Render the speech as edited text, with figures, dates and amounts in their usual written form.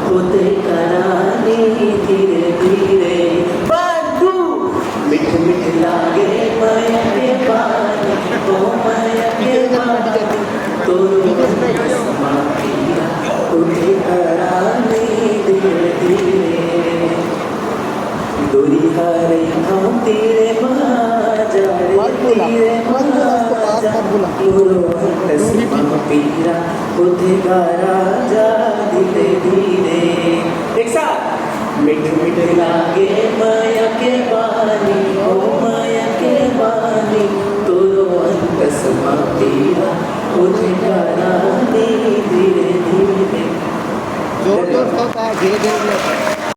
होते कराने धीरे धीरे बंधु मिठ मिठ लागे माया के पानी ओ माया के पानी तो समापिया होते कराने धीरे धीरे डोरी हारे हम तेरे महाजा तेरे महाजा मोरो समापिया होते कराजा धीरे धीरे एक साथ मिठ मिठ लागे माया के पानी ओ माया के पानी तोरो अंत समापिया होते कराने धीरे धीरे जोर जोर होता है धीरे धीरे